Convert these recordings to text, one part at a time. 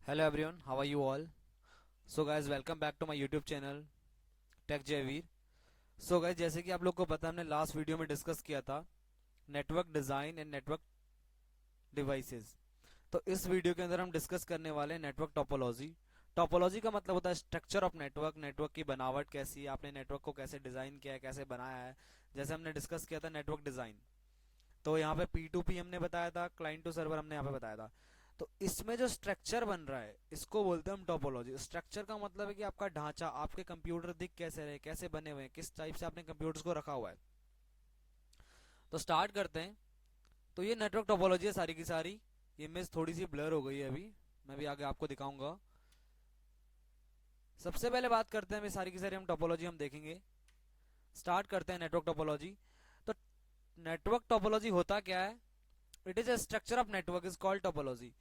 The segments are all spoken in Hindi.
Hello everyone, how are you all? So guys, welcome back to my YouTube channel Tech Jayveer. So guys, जैसे कि आप लोग को पता है, हमने लास्ट वीडियो में डिस्कस किया था network design and network devices. तो इस वीडियो के अंदर हम डिस्कस करने वाले हैं नेटवर्क टोपोलॉजी। टोपोलॉजी का मतलब होता है स्ट्रक्चर ऑफ नेटवर्क, नेटवर्क की बनावट कैसी है, आपने नेटवर्क को कैसे डिजाइन किया है, कैसे बनाया है। जैसे हमने डिस्कस किया था नेटवर्क डिजाइन, तो यहाँ पे P2P हमने बताया था, क्लाइंट टू सर्वर हमने यहाँ पे बताया था। तो इसमें जो स्ट्रक्चर बन रहा है इसको बोलते हैं हम टोपोलॉजी। स्ट्रक्चर का मतलब है कि आपका ढांचा, आपके कंप्यूटर दिख कैसे रहे, कैसे बने हुए हैं, किस टाइप से आपने कंप्यूटर्स को रखा हुआ है। तो स्टार्ट करते हैं। तो ये नेटवर्क टोपोलॉजी है सारी की सारी। ये इमेज थोड़ी सी ब्लर हो गई है, अभी मैं भी आगे आपको दिखाऊंगा। सबसे पहले बात करते हैं, सारी की सारी हम टोपोलॉजी हम देखेंगे। स्टार्ट करते हैं नेटवर्क टोपोलॉजी। तो नेटवर्क टोपोलॉजी होता क्या है? It is a structure of network is called topology.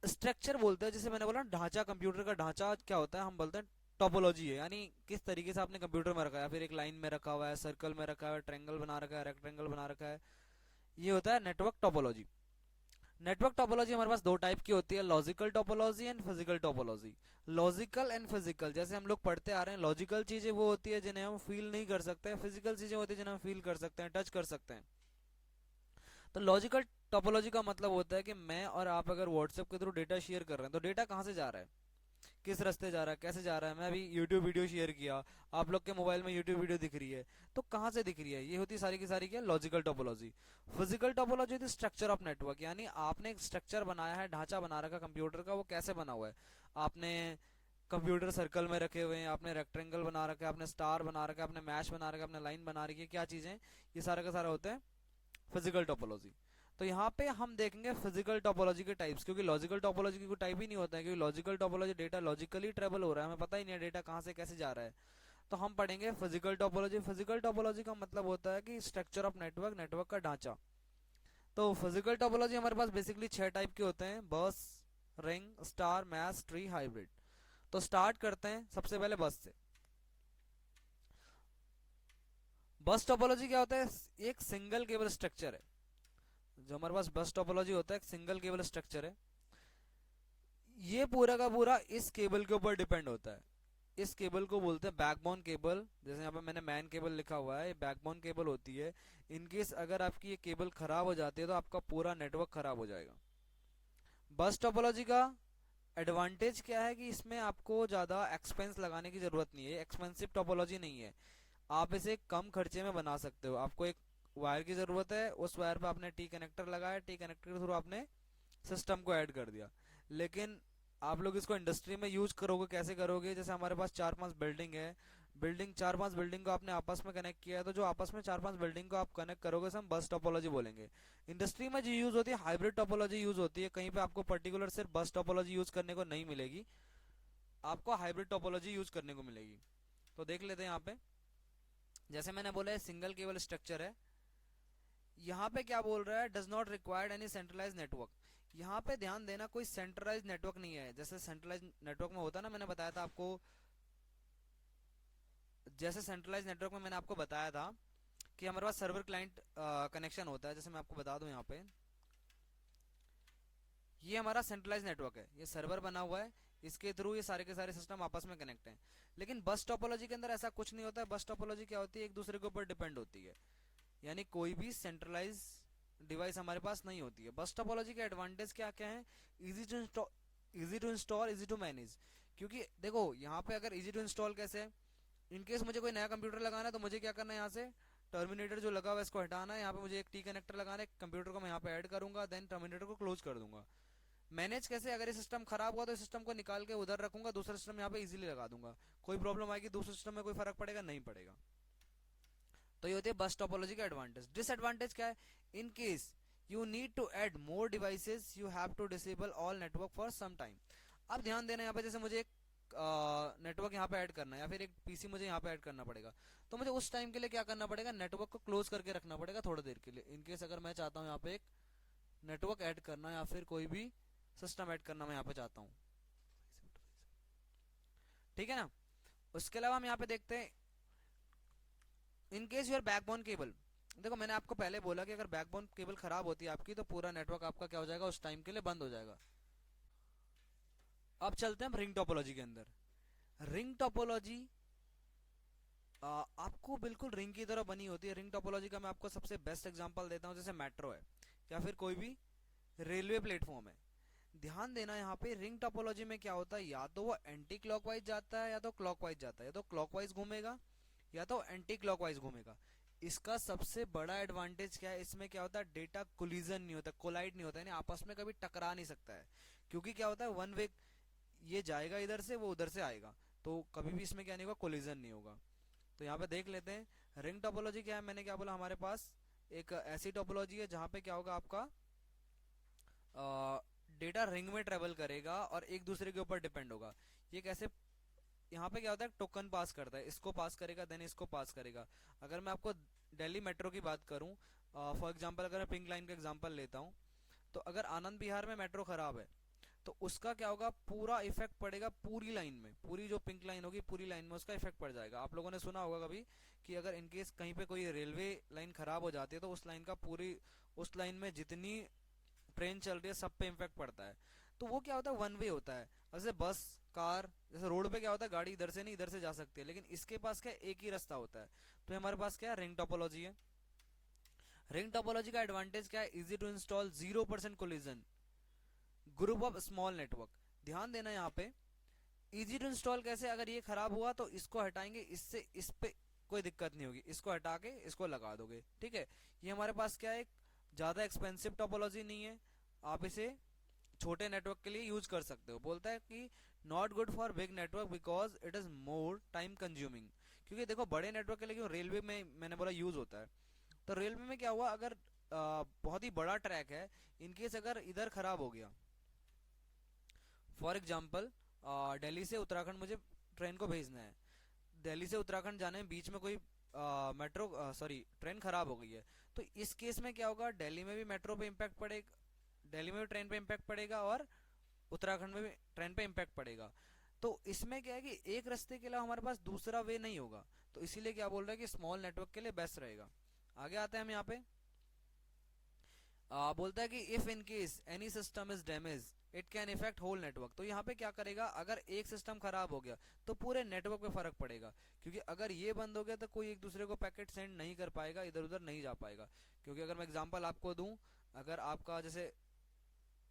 Structure बोलते हैं, जैसे मैंने बोला ढांचा, कंप्यूटर का ढांचा क्या होता है, हम बोलते हैं टोपोलॉजी है। यानी किस तरीके से आपने कंप्यूटर में रखा है, फिर एक लाइन में रखा हुआ है, सर्कल में रखा है, ट्रायंगल बना रखा है, रेक्टेंगल बना रखा है, ये होता है नेटवर्क टोपोलॉजी। नेटवर्क टोपोलॉजी हमारे पास दो टाइप की होती है, logical topology and physical topology. Logical and physical, जैसे हम लोग पढ़ते आ रहे हैं, लॉजिकल चीजें वो होती है जिन्हें हम फील नहीं कर सकते, फिजिकल चीजें होती है जिन्हें हम फील कर सकते हैं, टच कर सकते हैं। तो लॉजिकल टोपोलॉजी का मतलब होता है कि मैं और आप अगर व्हाट्सएप के थ्रू डेटा शेयर कर रहे हैं, तो डेटा कहाँ से जा रहा है, किस रास्ते जा रहा है, कैसे जा रहा है। मैं अभी यूट्यूब वीडियो शेयर किया, आप लोग के मोबाइल में यूट्यूब वीडियो दिख रही है, तो कहाँ से दिख रही है, ये होती सारी की सारी क्या, लॉजिकल टोपोलॉजी। फिजिकल टोपोलॉजी होती स्ट्रक्चर ऑफ नेटवर्क, यानी आपने एक स्ट्रक्चर बनाया है, ढांचा बना रखा कंप्यूटर का, वो कैसे बना हुआ है। आपने कंप्यूटर सर्कल में रखे हुए हैं, आपने रेक्टेंगल बना रखा है, आपने स्टार बना रखा है, आपने मैश बना रखा है, आपने लाइन बना रखी है, क्या चीजें, ये सारा का सारा होता है फिजिकल टोपोलॉजी। तो यहाँ पे हम देखेंगे फिजिकल टोपोलॉजी के टाइप्स, क्योंकि लॉजिकल टोपोलॉजी की कोई टाइप ही नहीं होता है, क्योंकि logical topology data logically travel हो रहा है, हमें पता ही नहीं है डेटा कहाँ से कैसे जा रहा है। तो हम पढ़ेंगे फिजिकल टोपोलॉजी। फिजिकल टोपोलॉजी का मतलब होता है कि स्ट्रक्चर ऑफ नेटवर्क, नेटवर्क का ढांचा। तो फिजिकल टोपोलॉजी हमारे पास बेसिकली 6 टाइप के होते हैं, bus, ring, star, mesh, tree, hybrid. तो स्टार्ट करते हैं सबसे पहले बस से। बस टोपोलॉजी क्या होता है? एक सिंगल केबल स्ट्रक्चर है। जो हमारे पास बस टोपोलॉजी होता है, एक सिंगल केबल स्ट्रक्चर है। ये पूरा का पूरा इस केबल के ऊपर डिपेंड होता है। इस केबल को बोलते हैं बैकबोन केबल। जैसे यहाँ पे मैंने मैन केबल लिखा हुआ है, ये बैकबोन केबल होती है। इनकेस अगर आपकी ये केबल खराब हो जाती है तो आपका पूरा नेटवर्क खराब हो जाएगा। बस टोपोलॉजी का एडवांटेज क्या है कि इसमें आपको ज्यादा एक्सपेंस लगाने की जरूरत नहीं है, एक्सपेंसिव टोपोलॉजी नहीं है। आप इसे कम खर्चे में बना सकते हो। आपको एक वायर की जरूरत है, उस वायर पे आपने टी कनेक्टर लगाया, टी कनेक्टर के थ्रू आपने सिस्टम को ऐड कर दिया। लेकिन आप लोग इसको इंडस्ट्री में यूज करोगे, कैसे करोगे? जैसे हमारे पास 4-5 बिल्डिंग है, बिल्डिंग 4-5 बिल्डिंग को आपने आपस में कनेक्ट किया है, तो जो आपस में 4-5 बिल्डिंग को आप कनेक्ट करोगे, हम बस टोपोलॉजी बोलेंगे। इंडस्ट्री में जो यूज होती है हाइब्रिड टोपोलॉजी यूज होती है। कहीं पे आपको पर्टिकुलर सिर्फ बस टोपोलॉजी यूज करने को नहीं मिलेगी, आपको हाइब्रिड टोपोलॉजी यूज करने को मिलेगी। तो देख लेते हैं यहाँ पे। जैसे मैंने बोला है सिंगल केबल स्ट्रक्चर है। यहाँ पे क्या बोल रहा है, does not required any centralize network. यहाँ पे ध्यान देना, कोई सेंट्रलाइज नेटवर्क नहीं है। जैसे सेंट्रलाइज नेटवर्क में होता है ना, मैंने बताया था आपको, जैसे सेंट्रलाइज नेटवर्क में मैंने आपको बताया था कि हमारे पास सर्वर क्लाइंट कनेक्शन होता है। जैसे मैं आपको बता दूं, यहाँ पे ये हमारा सेंट्रलाइज नेटवर्क है, ये सर्वर बना हुआ है, इसके थ्रू ये सारे के सारे सिस्टम आपस में कनेक्ट हैं। लेकिन बस टोपोलॉजी के अंदर ऐसा कुछ नहीं होता है। बस टोपोलॉजी क्या होती है, एक दूसरे के ऊपर डिपेंड होती है, यानी कोई भी सेंट्रलाइज डिवाइस हमारे पास नहीं होती है। बस टोपोलॉजी के एडवांटेज क्या क्या है? Easy to install, easy to install, easy to manage. क्योंकि देखो यहाँ पे अगर इजी टू इंस्टॉल कैसे, इनकेस मुझे कोई नया कंप्यूटर लगाना है तो मुझे क्या करना है, यहाँ से टर्मिनेटर जो लगा हुआ है इसको हटाना है, यहाँ पे मुझे एक टी कनेक्टर लगाना है, कंप्यूटर को मैं यहाँ पे ऐड करूंगा, देन टर्मिनेटर को क्लोज कर दूंगा। मैनेज कैसे, अगर ये सिस्टम खराब हुआ तो इस सिस्टम को निकाल के उधर रखूंगा, दूसरा सिस्टम यहाँ पे इजीली लगा दूंगा। कोई प्रॉब्लम आएगी दूसरे सिस्टम में कोई फर्क पड़ेगा नहीं पड़ेगा। तो ये होती है बस टोपोलॉजी का एडवांटेज। डिसएडवांटेज क्या है? In case you need to add more devices you have to disable all network for some time. अब ध्यान देना, यहाँ पे जैसे मुझे एक नेटवर्क यहाँ पे ऐड करना है, या फिर एक पीसी मुझे यहाँ पे ऐड करना पड़ेगा, तो मुझे उस टाइम के लिए क्या करना पड़ेगा, नेटवर्क को क्लोज करके रखना पड़ेगा थोड़ी देर के लिए। इनकेस अगर मैं चाहता हूँ यहाँ पे एक नेटवर्क ऐड करना, या फिर कोई भी सिस्टम ऐड करना मैं यहाँ पे चाहता हूँ, ठीक है ना। उसके अलावा हम यहाँ पे देखते हैं, in case your backbone cable. देखो मैंने आपको पहले बोला कि अगर बैकबोन केबल खराब होती है आपकी, तो पूरा नेटवर्क आपका क्या हो जाएगा, उस टाइम के लिए बंद हो जाएगा। अब चलते हैं हम रिंग टोपोलॉजी के अंदर। रिंग टोपोलॉजी आपको बिल्कुल रिंग की तरह बनी होती है। रिंग टोपोलॉजी का मैं आपको सबसे बेस्ट एग्जांपल देता हूँ, जैसे मेट्रो है या फिर कोई भी रेलवे प्लेटफॉर्म है। ध्यान देना यहाँ पे रिंग टोपोलॉजी में क्या होता है, या तो वो एंटी क्लॉकवाइज जाता है या तो क्लॉकवाइज जाता है, या तो क्लॉकवाइज घूमेगा या तो एंटी क्लॉकवाइज घूमेगा। इसका सबसे बड़ा एडवांटेज क्या है, इसमें क्या होता है, डेटा कोलिजन नहीं होता, कोलाइड नहीं होता, यानी आपस में कभी टकरा नहीं सकता है। क्योंकि क्या होता है, वन वे ये जाएगा इधर से, वो उधर से आएगा, तो कभी भी इसमें क्या नहीं होगा, कोलिजन नहीं होगा। तो यहाँ पे देख लेते हैं रिंग टोपोलॉजी क्या है। मैंने क्या बोला, हमारे पास एक ऐसी टोपोलॉजी है जहाँ पे क्या होगा, आपका डेटा रिंग में ट्रेवल करेगा और एक दूसरे के ऊपर डिपेंड होगा। ये कैसे, यहाँ पे क्या होता है, टोकन पास करता है, इसको पास करेगा देन इसको पास करेगा। अगर मैं आपको दिल्ली मेट्रो की बात करूं, फॉर एग्जांपल अगर मैं पिंक लाइन का एग्जांपल लेता हूं, तो अगर आनंद विहार में मेट्रो खराब है तो उसका क्या होगा, पूरा इफेक्ट पड़ेगा पूरी लाइन में, पूरी जो पिंक लाइन होगी पूरी लाइन में उसका इफेक्ट पड़ जाएगा। आप लोगों ने सुना होगा कभी कि अगर इनकेस कहीं पे कोई रेलवे लाइन खराब हो जाती है तो उस लाइन का पूरी, उस लाइन में जितनी ट्रेन चल रही है सब पे इम्पैक्ट पड़ता है। तो वो क्या होता है, वन वे होता है। जैसे बस, कार, जैसे रोड पे क्या होता है, गाड़ी इधर से नहीं इधर से जा सकती है, लेकिन इसके पास क्या, एक ही रास्ता होता है। तो हमारे पास क्या है, रिंग टोपोलॉजी है। रिंग टोपोलॉजी का एडवांटेज क्या है, easy to install, 0% collision, group of small network. ध्यान देना यहाँ पे, इजी टू इंस्टॉल कैसे, अगर ये खराब हुआ तो इसको हटाएंगे, इससे इस पे कोई दिक्कत नहीं होगी, इसको हटा के इसको लगा दोगे, ठीक है। ये हमारे पास क्या है, ज्यादा एक्सपेंसिव टोपोलॉजी नहीं है, आप इसे छोटे नेटवर्क के लिए यूज कर सकते हो। बोलता है कि not good for big network because it is more time consuming. क्योंकि देखो बड़े नेटवर्क के लिए क्यों, रेलवे में मैंने बोला यूज होता है, तो रेलवे में क्या हुआ, अगर बहुत ही बड़ा ट्रैक है, इनकेस अगर इधर खराब हो गया, फॉर एग्जाम्पल दिल्ली से उत्तराखंड मुझे ट्रेन को भेजना है, दिल्ली से उत्तराखंड जाने में बीच में कोई मेट्रो सॉरी ट्रेन खराब हो गई है, तो इस केस में क्या होगा, दिल्ली में भी मेट्रो पे इम्पैक्ट पड़ेगा, दिल्ली में भी ट्रेन पे इम्पैक्ट पड़ेगा और उत्तराखंड में भी ट्रेन पे इम्पैक्ट पड़ेगा। तो इसमें क्या है कि एक रास्ते के अलावा हमारे पास दूसरा वे नहीं होगा, तो इसीलिए क्या बोल रहा है कि स्मॉल नेटवर्क के लिए बेस्ट रहेगा। आगे आते हैं हम यहाँ पे, बोलता है कि if in case any system is damage it can effect whole network. तो यहाँ पे क्या करेगा, अगर एक सिस्टम खराब हो गया तो पूरे नेटवर्क पे फर्क पड़ेगा, क्योंकि अगर ये बंद हो गया तो कोई एक दूसरे को पैकेट सेंड नहीं कर पाएगा, इधर उधर नहीं जा पाएगा। क्योंकि अगर मैं एग्जांपल आपको दूं, अगर आपका जैसे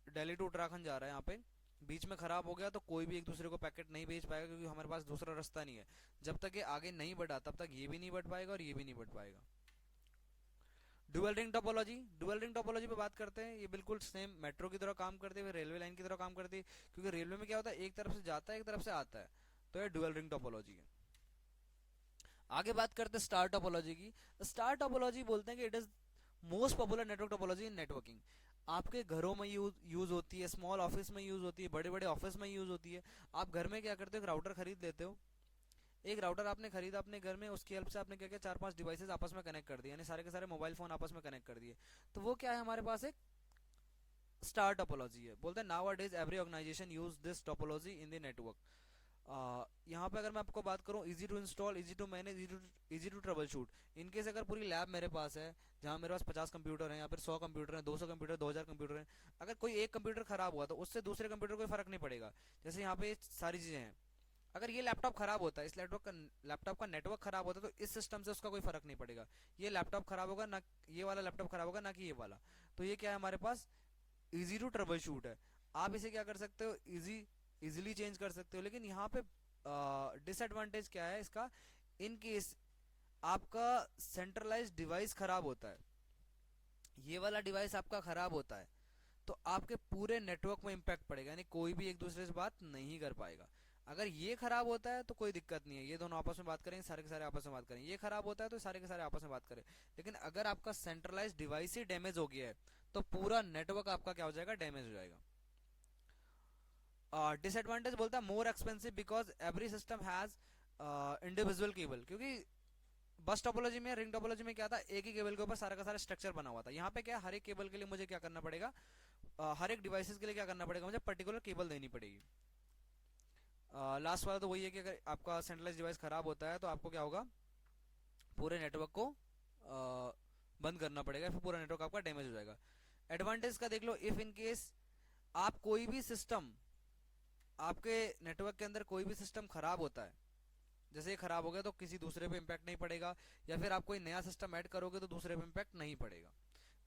दिल्ली टू उत्तराखंड जा रहा है, यहाँ पे बीच में खराब हो गया तो कोई भी एक दूसरे को पैकेट नहीं भेज पाएगा, क्योंकि हमारे पास दूसरा रास्ता नहीं है। जब तक ये आगे नहीं बढ़ा तब तक ये भी नहीं बढ़ पाएगा और ये भी नहीं बढ़ पाएगा। Dual ring topology, dual ring topology पे बात करते हैं। ये बिल्कुल सेम मेट्रो की तरह काम करती है, रेलवे लाइन की तरह काम करती है, क्योंकि रेलवे में क्या होता है, एक तरफ से जाता है एक तरफ से आता है, तो ये डुअल रिंग टोपोलॉजी है। आगे बात करते हैं स्टार टोपोलॉजी की। स्टार टोपोलॉजी बोलते हैं कि it is most popular network topology in networking. आपके घरों में यूज होती है, स्मॉल ऑफिस में यूज होती है, बड़े बड़े ऑफिस में यूज होती है। आप घर में क्या करते हो, एक राउटर खरीद लेते हो, एक राउटर आपने खरीदा अपने घर में, उसकी हेल्प से आपने क्या किया, 4-5 डिवाइसेस आपस में कनेक्ट कर दिए, यानी सारे के सारे मोबाइल फोन आपस में कनेक्ट कर दिए। तो वो क्या है, हमारे पास एक स्टार टोपोलॉजी है। बोलते हैं nowadays every organization use this topology in the network. यहाँ पे अगर मैं आपको बात करूँ, easy to install, easy to manage, easy to troubleshoot. In case अगर पूरी लैब मेरे पास है, जहाँ मेरे पास 50 कंप्यूटर हैं, या फिर 100 कंप्यूटर हैं, 200 कंप्यूटर, 2000 कंप्यूटर हैं, अगर कोई एक कंप्यूटर खराब हुआ तो उससे दूसरे कंप्यूटर को फर्क नहीं पड़ेगा। जैसे यहाँ पे सारी चीजें हैं, अगर ये लैपटॉप खराब होता है, इस लैपटॉप का नेटवर्क खराब होता है, तो इस सिस्टम से उसका कोई फर्क नहीं पड़ेगा। ये लैपटॉप खराब होगा ना, ये वाला लैपटॉप खराब होगा ना कि ये वाला। तो ये क्या है, हमारे पास इजी टू ट्रबल शूट है। आप इसे क्या कर सकते हो, इजीली चेंज कर सकते हो। लेकिन यहाँ पे डिसएडवांटेज क्या है इसका, इन केस आपका सेंट्रलाइज्ड डिवाइस खराब होता है, ये वाला डिवाइस आपका खराब होता है, तो आपके पूरे नेटवर्क में इंपैक्ट पड़ेगा, यानी कोई भी एक दूसरे से बात नहीं कर पाएगा। अगर ये खराब होता है तो कोई दिक्कत नहीं है, ये दोनों आपस में बात करेंगे, सारे के सारे आपस में बात करेंगे। ये खराब होता है तो सारे के सारे आपस में बात करें। लेकिन अगर आपका सेंट्रलाइज्ड डिवाइस ही डैमेज हो गया है तो पूरा नेटवर्क आपका क्या हो जाएगा, डैमेज हो जाएगा। डिसएडवांटेज बोलता है more expensive because every system has individual cable. क्योंकि बस टोपोलॉजी में, रिंग टोपोलॉजी में क्या था, एक ही केबल के ऊपर सारा का सारा स्ट्रक्चर बना हुआ था। यहाँ पे क्या, हर एक केबल के लिए मुझे क्या करना पड़ेगा, हर एक डिवाइसेस के लिए क्या करना पड़ेगा, मुझे पर्टिकुलर केबल देनी पड़ेगी। लास्ट वाला तो वही है कि अगर आपका सेंट्रलाइज डिवाइस खराब होता है तो आपको क्या होगा, पूरे नेटवर्क को बंद करना पड़ेगा, फिर पूरा नेटवर्क आपका डैमेज हो जाएगा। एडवांटेज का देख लो, इफ इन केस आप कोई भी सिस्टम आपके नेटवर्क के अंदर कोई भी सिस्टम खराब होता है, जैसे ये खराब हो गया तो किसी दूसरे पे इम्पैक्ट नहीं पड़ेगा, या फिर आप कोई नया सिस्टम ऐड करोगे तो दूसरे पे इम्पैक्ट नहीं पड़ेगा।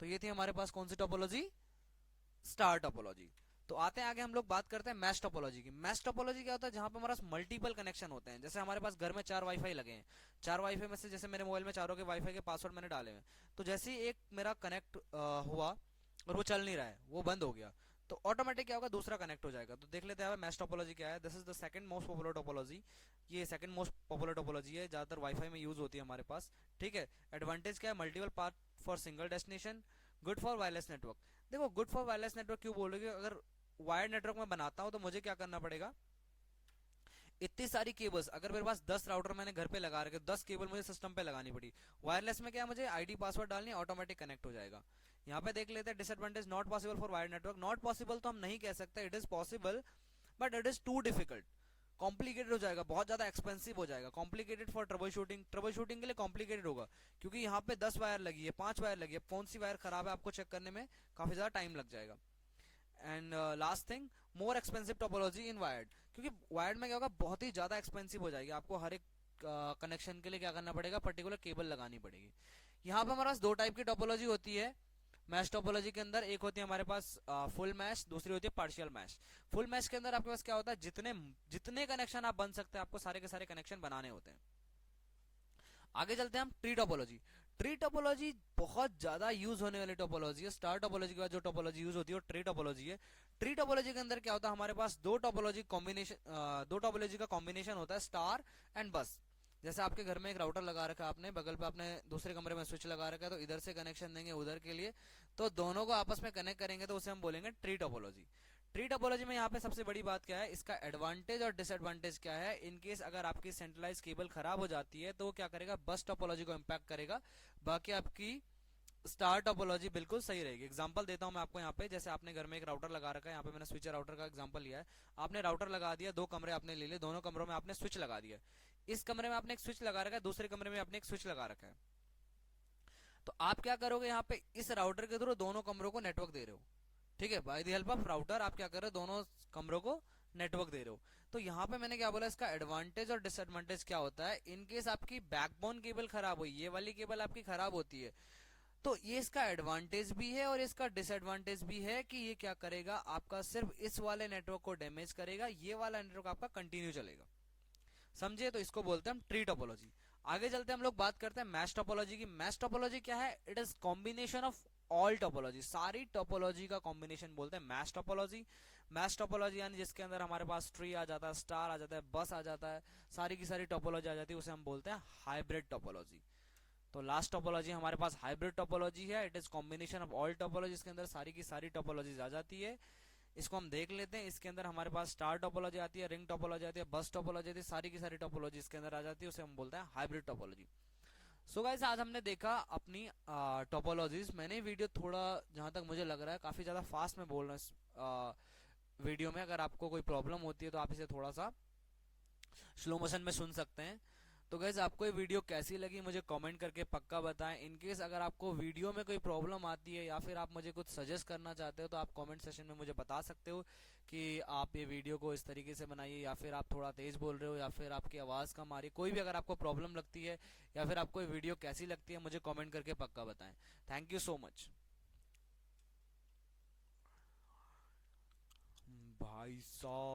तो ये थी हमारे पास कौन सी टोपोलॉजी, स्टार टोपोलॉजी। तो आते हैं आगे, हम लोग बात करते हैं मैश टोपोलॉजी की। मैश टोपोलॉजी क्या होता है, जहां पे हमारे पास मल्टीपल कनेक्शन होते हैं। जैसे हमारे पास घर में 4 वाईफाई लगे हैं, 4 वाईफाई में से जैसे मेरे मोबाइल में चारों के वाईफाई के पासवर्ड मैंने डाले हैं, तो जैसे ही एक मेरा कनेक्ट हुआ और वो चल नहीं रहा है, वो बंद हो गया, तो ऑटोमेटिक क्या होगा, दूसरा कनेक्ट हो जाएगा। तो देख लेते हैं मैश टोपोलॉजी क्या है। This is the second most popular topology. ये सेकंड मोस्ट पॉपुलर टोपोलॉजी है, ज्यादातर वाईफाई में यूज होती है हमारे पास। ठीक है। एडवांटेज क्या है, multiple path for single destination, good for wireless network. देखो गुड फॉर वायरलेस नेटवर्क क्यों बोल रहे हो, अगर वायर्ड नेटवर्क में बनाता हूं तो मुझे क्या करना पड़ेगा, इतनी सारी केबल्स, अगर मेरे पास 10 राउटर मैंने घर पे लगा रखे, 10 केबल मुझे सिस्टम पे लगानी पड़ी। वायरलेस में क्या, मुझे आईडी पासवर्ड डालनी, ऑटोमेटिक कनेक्ट हो जाएगा। यहाँ पे देख लेते हैं disadvantage, not possible for wired network. Not possible तो हम नहीं कह सकते, it is possible but it is too difficult, complicated हो जाएगा, बहुत ज्यादा एक्सपेंसिव हो जाएगा। Complicated for troubleshooting, troubleshooting के लिए कॉम्प्लिकेटेड होगा, क्योंकि यहाँ पे 10 वायर लगी है, 5 वायर लगी है, कौन सी वायर खराब है आपको चेक करने में काफी ज्यादा टाइम लग जाएगा। And last thing, more expensive topology in wired, क्योंकि वायर्ड में क्या होगा, बहुत ही ज्यादा एक्सपेंसिव हो जाएगी, आपको हर एक कनेक्शन के लिए क्या करना पड़ेगा, पर्टिकुलर केबल लगानी पड़ेगी। यहाँ पे हमारे पास दो टाइप की टोपोलॉजी होती है मैश टोपोलॉजी के अंदर। एक होती है हमारे पास फुल मैश, दूसरी होती है पार्शियल मैश। फुल मैश के अंदर आपके पास क्या होता है, जितने जितने कनेक्शन आप बन सकते हैं, आपको सारे के सारे कनेक्शन बनाने होते हैं। आगे चलते हैं हम ट्री टोपोलॉजी। ट्री टोपोलॉजी बहुत ज्यादा यूज होने वाली टोपोलॉजी है। स्टार टोपोलॉजी के बाद जो टोपोलॉजी यूज होती है वो ट्री टोपोलॉजी है। ट्री टोपोलॉजी के अंदर क्या होता है, हमारे पास दो टोपोलॉजी का कॉम्बिनेशन होता है, स्टार एंड बस। जैसे आपके घर में एक राउटर लगा रखा है आपने, बगल पे आपने दूसरे कमरे में स्विच लगा रखा है, तो इधर से कनेक्शन देंगे उधर के लिए, तो दोनों को आपस में कनेक्ट करेंगे, तो उसे हम बोलेंगे ट्री टोपोलॉजी। ट्री टोपोलॉजी में यहाँ पे सबसे बड़ी बात क्या है, इसका एडवांटेज और डिसएडवांटेज क्या है। इन केस अगर आपकी सेंट्रलाइज केबल खराब हो जाती है तो वो क्या करेगा, बस टोपोलॉजी को इम्पैक्ट करेगा, बाकी आपकी स्टार टोपोलॉजी बिल्कुल सही रहेगी। एग्जांपल देता हूं मैं आपको यहाँ पे, जैसे आपने घर में एक राउटर लगा रखा है, यहाँ पे मैंने स्विच राउटर का एग्जांपल लिया है। आपने राउटर लगा दिया, दो कमरे आपने ले लिए, दोनों कमरों में आपने स्विच लगा दिया। इस कमरे में आपने एक स्विच लगा रखा है, दूसरे कमरे में आपने एक स्विच लगा रखा है। तो आप क्या करोगे, यहाँ पे इस राउटर के थ्रू दोनों कमरों को नेटवर्क दे रहे हो। ठीक है, by the help of router आप क्या कर रहे हो, दोनों कमरों को नेटवर्क दे रहे हो। तो यहाँ पे मैंने क्या बोला, इसका एडवांटेज और डिसएडवांटेज क्या होता है। इन केस आपकी बैकबोन केबल खराब हुई, ये वाली केबल आपकी खराब होती है, तो ये इसका एडवांटेज भी है और इसका डिसएडवांटेज भी है कि ये क्या करेगा, आपका सिर्फ इस वाले नेटवर्क को डैमेज करेगा, ये वाला नेटवर्क आपका कंटिन्यू चलेगा। समझे, तो इसको बोलते हैं हम ट्री टोपोलॉजी। आगे चलते हैं, हम लोग बात करते हैं मैश टोपोलॉजी की। मैश टोपोलॉजी क्या है, it is combination of all topology, सारी टोपोलॉजी का कॉम्बिनेशन बोलते हैं मैश टोपोलॉजी। मैश टोपोलॉजी यानी जिसके अंदर हमारे पास ट्री आ जाता है, स्टार आ जाता है, बस आ जाता है, सारी की सारी टोपोलॉजी आ जाती है, उसे हम बोलते हैं हाइब्रिड टोपोलॉजी। तो लास्ट टोपोलॉजी हमारे पास हाइब्रिड टोपोलॉजी है, it is combination of all topology, इसके अंदर सारी की सारी टोपोलॉजीज आ जाती है। इसको हम देख लेते हैं, इसके अंदर हमारे पास स्टार टोपोलॉजी आती है, रिंग टोपोलॉजी आती है, बस टोपोलॉजी आती है, सारी की सारी टोपोलॉजी इसके अंदर आ जाती है, उसे हम बोलते हैं हाइब्रिड टोपोलॉजी। सो गाइस, आज हमने देखा अपनी टोपोलॉजीज। मैंने वीडियो थोड़ा, जहां तक मुझे लग रहा है, काफी ज्यादा फास्ट में बोल रहा हूँ वीडियो में। अगर आपको कोई प्रॉब्लम होती है तो आप इसे थोड़ा सा स्लो मोशन में सुन सकते हैं। तो गाइज, आपको ये वीडियो कैसी लगी मुझे कमेंट करके पक्का बताएं। इनकेस अगर आपको वीडियो में कोई प्रॉब्लम आती है या फिर आप मुझे कुछ सजेस्ट करना चाहते हो तो आप कमेंट सेशन में मुझे बता सकते हो कि आप ये वीडियो को इस तरीके से बनाइए, या फिर आप थोड़ा तेज बोल रहे हो, या फिर आपकी आवाज़ कम आ रही है। कोई भी अगर आपको प्रॉब्लम लगती है या फिर आपको ये वीडियो कैसी लगती है, मुझे कॉमेंट करके पक्का बताएं। Thank you so much. भाई साहब।